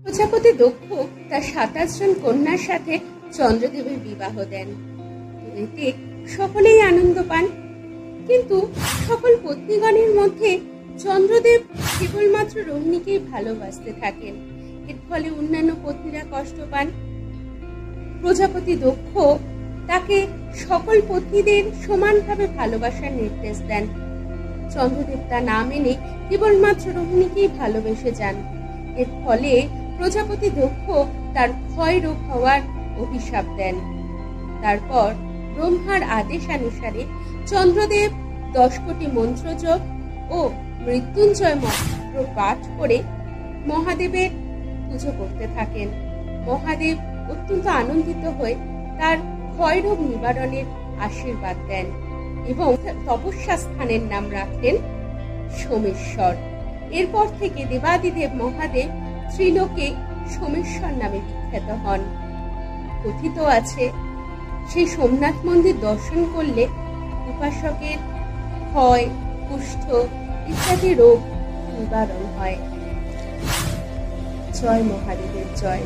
প্রজাপতি দক্ষ তার 27 জন কন্যার সাথে চন্দ্রদেবের বিবাহ দেন। এতে সকলেই আনন্দ পান, কিন্তু সকল পত্নীগণের মধ্যে চন্দ্রদেব কেবলমাত্র রোহিণীকেই ভালোবাসতে থাকেন। এর ফলে অন্যান্য পত্নীরা কষ্ট পান। প্রজাপতি দক্ষ তাকে সকল পত্নীদের সমানভাবে ভালোবাসার নির্দেশ দেন। চন্দ্রদেব তা না মেনে কেবলমাত্র রোহিণীকেই ভালোবেসে যান। এর ফলে প্রজাপতি দক্ষ তার ক্ষয় রোগ হওয়ার অভিশাপ দেন। তারপর ব্রহ্মার আদেশানুসারে চন্দ্রদেব 10 কোটি মন্ত্রজপ ও মৃত্যুঞ্জয় মন্ত্র পাঠ করে মহাদেবের পুজো করতে থাকেন। মহাদেব অত্যন্ত আনন্দিত হয়ে তার ক্ষয় রোগ নিবারণের আশীর্বাদ দেন এবং তপস্যা স্থানের নাম রাখলেন সোমেশ্বর। এরপর থেকে দেবাদিদেব মহাদেব ত্রিলোকে সোমেশ্বর নামে বিখ্যাত হন। কথিত আছে, সেই সোমনাথ মন্দির দর্শন করলে উপাসকের ক্ষয়, কুষ্ঠ ইত্যাদি রোগ নিবারণ হয়। জয় মহাদেবের জয়।